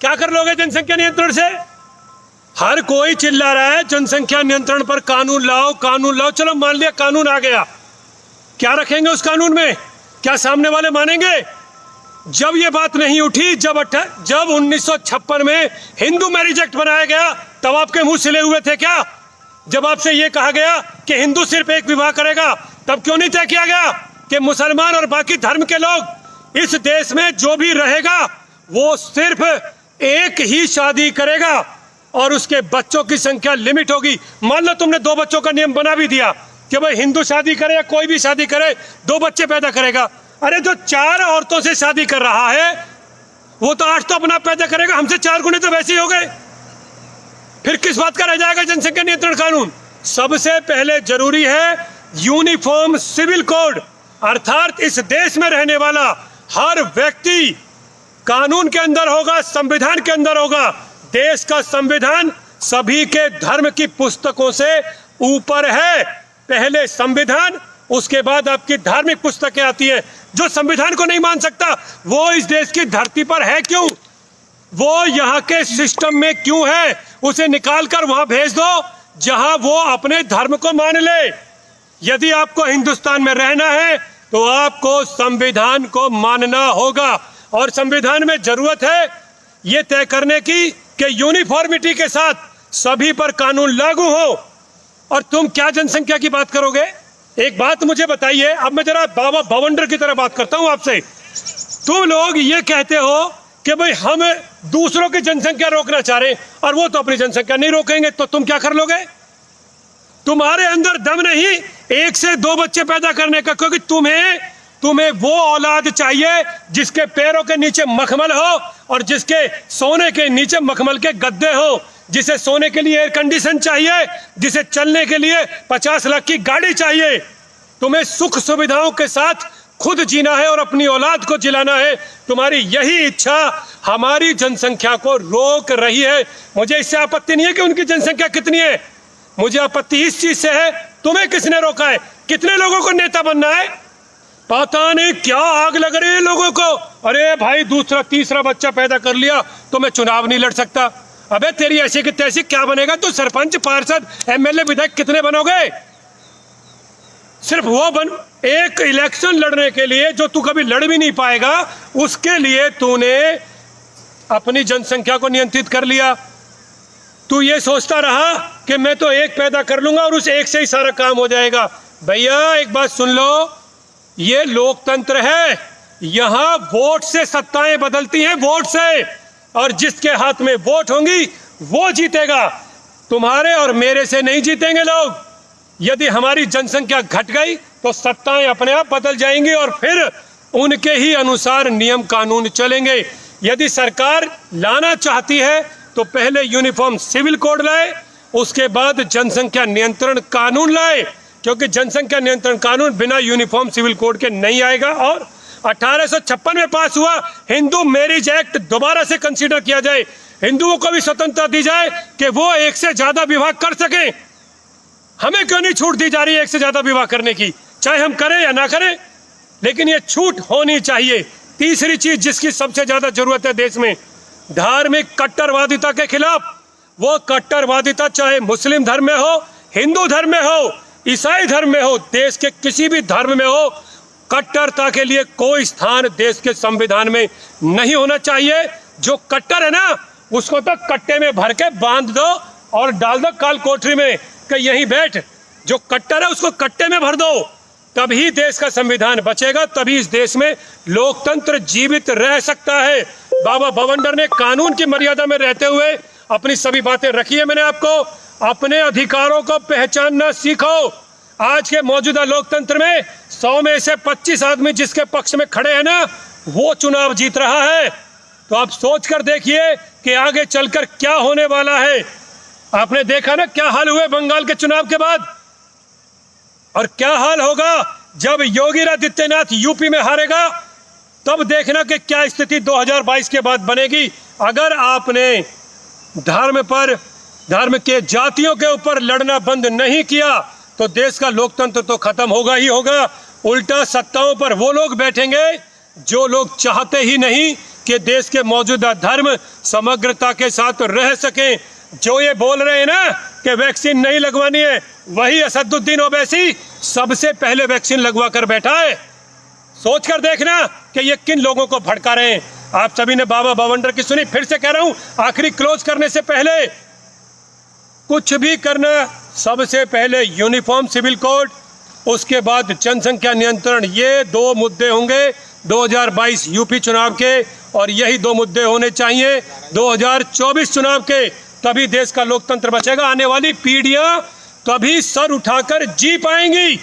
क्या कर लोगे जनसंख्या नियंत्रण से? हर कोई चिल्ला रहा है जनसंख्या नियंत्रण पर कानून लाओ, कानून लाओ। चलो मान लिया कानून आ गया, क्या रखेंगे उस कानून में? क्या सामने वाले मानेंगे? जब ये बात नहीं उठी, जब 1956 में हिंदू मैरिज एक्ट बनाया गया, तब आपके मुंह सिले हुए थे क्या? जब आपसे ये कहा गया कि हिंदू सिर्फ एक विवाह करेगा, तब क्यों नहीं तय किया गया कि मुसलमान और बाकी धर्म के लोग इस देश में जो भी रहेगा वो सिर्फ एक ही शादी करेगा और उसके बच्चों की संख्या लिमिट होगी? मान लो तुमने 2 बच्चों का नियम बना भी दिया कि भाई हिंदू शादी करे या कोई भी शादी करे 2 बच्चे पैदा करेगा। अरे जो 4 औरतों से शादी कर रहा है वो तो 8 तो अपना पैदा करेगा, हमसे 4 गुने तो वैसे ही हो गए। फिर किस बात का रह जाएगा जनसंख्या नियंत्रण कानून? सबसे पहले जरूरी है यूनिफॉर्म सिविल कोड, अर्थात इस देश में रहने वाला हर व्यक्ति कानून के अंदर होगा, संविधान के अंदर होगा। देश का संविधान सभी के धर्म की पुस्तकों से ऊपर है। पहले संविधान, उसके बाद आपकी धार्मिक पुस्तकें आती हैं। जो संविधान को नहीं मान सकता वो इस देश की धरती पर है क्यों? वो यहाँ के सिस्टम में क्यों है? उसे निकाल कर वहां भेज दो जहां वो अपने धर्म को मान ले। यदि आपको हिंदुस्तान में रहना है तो आपको संविधान को मानना होगा और संविधान में जरूरत है ये तय करने की कि यूनिफॉर्मिटी के साथ सभी पर कानून लागू हो। और तुम क्या जनसंख्या की बात करोगे? एक बात मुझे बताइए, अब मैं जरा बाबा भवंडर की तरह बात करता हूं आपसे। तुम लोग ये कहते हो कि भाई हम दूसरों की जनसंख्या रोकना चाह रहे हैं और वो तो अपनी जनसंख्या नहीं रोकेंगे, तो तुम क्या कर लोगे? तुम्हारे अंदर दम नहीं 1 से 2 बच्चे पैदा करने का, क्योंकि तुम्हें वो औलाद चाहिए जिसके पैरों के नीचे मखमल हो और जिसके सोने के नीचे मखमल के गद्दे हो, जिसे सोने के लिए एयर कंडीशन चाहिए, जिसे चलने के लिए 50 लाख की गाड़ी चाहिए। तुम्हें सुख सुविधाओं के साथ खुद जीना है और अपनी औलाद को जिलाना है। तुम्हारी यही इच्छा हमारी जनसंख्या को रोक रही है। मुझे इससे आपत्ति नहीं है कि उनकी जनसंख्या कितनी है, मुझे आपत्ति इस चीज से है तुम्हें किसने रोका है? कितने लोगों को नेता बनना है? पता नहीं क्या आग लग रही है लोगों को। अरे भाई दूसरा तीसरा बच्चा पैदा कर लिया तो मैं चुनाव नहीं लड़ सकता। अबे तेरी ऐसी की तैसी क्या बनेगा? तू सरपंच, पार्षद, एमएलए, विधायक कितने बनोगे? सिर्फ वो एक इलेक्शन लड़ने के लिए जो तू कभी लड़ भी नहीं पाएगा, उसके लिए तूने अपनी जनसंख्या को नियंत्रित कर लिया। तू ये सोचता रहा कि मैं तो एक पैदा कर लूंगा और उस एक से ही सारा काम हो जाएगा। भैया एक बात सुन लो, ये लोकतंत्र है, यहां वोट से सत्ताएं बदलती हैं, वोट से, और जिसके हाथ में वोट होंगी वो जीतेगा। तुम्हारे और मेरे से नहीं जीतेंगे लोग। यदि हमारी जनसंख्या घट गई तो सत्ताएं अपने आप बदल जाएंगी और फिर उनके ही अनुसार नियम कानून चलेंगे। यदि सरकार लाना चाहती है तो पहले यूनिफॉर्म सिविल कोड लाए, उसके बाद जनसंख्या नियंत्रण कानून लाए, क्योंकि जनसंख्या नियंत्रण कानून बिना यूनिफॉर्म सिविल कोड के नहीं आएगा। और 1856 में पास हुआ हिंदू मैरिज एक्ट दोबारा से कंसीडर किया जाए, हिंदुओं को भी स्वतंत्रता दी जाए कि वो एक से ज्यादा विवाह कर सकें। हमें क्यों नहीं छूट दी जा रही है एक से ज्यादा विवाह करने की? चाहे हम करें या ना करें, लेकिन ये छूट होनी चाहिए। तीसरी चीज जिसकी सबसे ज्यादा जरूरत है देश में, धार्मिक कट्टरवादिता के खिलाफ। वो कट्टरवादिता चाहे मुस्लिम धर्म में हो, हिंदू धर्म में हो, ईसाई धर्म में हो, देश के किसी भी धर्म में हो, कट्टरता के लिए कोई स्थान देश के संविधान में नहीं होना चाहिए। जो कट्टर है ना उसको तो कट्टे में भर के बांध दो और डाल दो काल कोठरी में कि यहीं बैठ। जो कट्टर है उसको कट्टे में भर दो, तभी देश का संविधान बचेगा, तभी इस देश में लोकतंत्र जीवित रह सकता है। बाबा भवंडर ने कानून की मर्यादा में रहते हुए अपनी सभी बातें रखी है। मैंने आपको अपने अधिकारों को पहचानना सीखो। आज के मौजूदा लोकतंत्र में 100 में से 25 आदमी जिसके पक्ष में खड़े हैं ना, वो चुनाव जीत रहा है। तो आप सोच कर देखिए कि आगे चलकर क्या होने वाला है। आपने देखा ना क्या हाल हुए बंगाल के चुनाव के बाद, और क्या हाल होगा जब योगी आदित्यनाथ यूपी में हारेगा। तब देखना कि क्या स्थिति 2022 के बाद बनेगी। अगर आपने धर्म के जातियों के ऊपर लड़ना बंद नहीं किया तो देश का लोकतंत्र तो खत्म होगा ही होगा। उल्टा सत्ताओं पर वो लोग बैठेंगे जो लोग चाहते ही नहीं कि देश के मौजूदा धर्म समग्रता के साथ रह सकें। जो ये बोल रहे हैं ना कि वैक्सीन नहीं लगवानी है, वही असदुद्दीन ओवैसी सबसे पहले वैक्सीन लगवा कर बैठा है। सोच कर देखना कि ये किन लोगों को भड़का रहे हैं। आप सभी ने बाबा बावंडर की सुनी, फिर से कह रहा हूं, आखिरी क्लोज करने से पहले कुछ भी करना, सबसे पहले यूनिफॉर्म सिविल कोड, उसके बाद जनसंख्या नियंत्रण, ये दो मुद्दे होंगे 2022 यूपी चुनाव के, और यही दो मुद्दे होने चाहिए 2024 चुनाव के। तभी देश का लोकतंत्र बचेगा, आने वाली पीढ़ियां तभी सर उठाकर जी पाएंगी।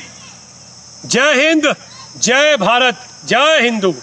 जय हिंद, जय भारत, जय हिंदू।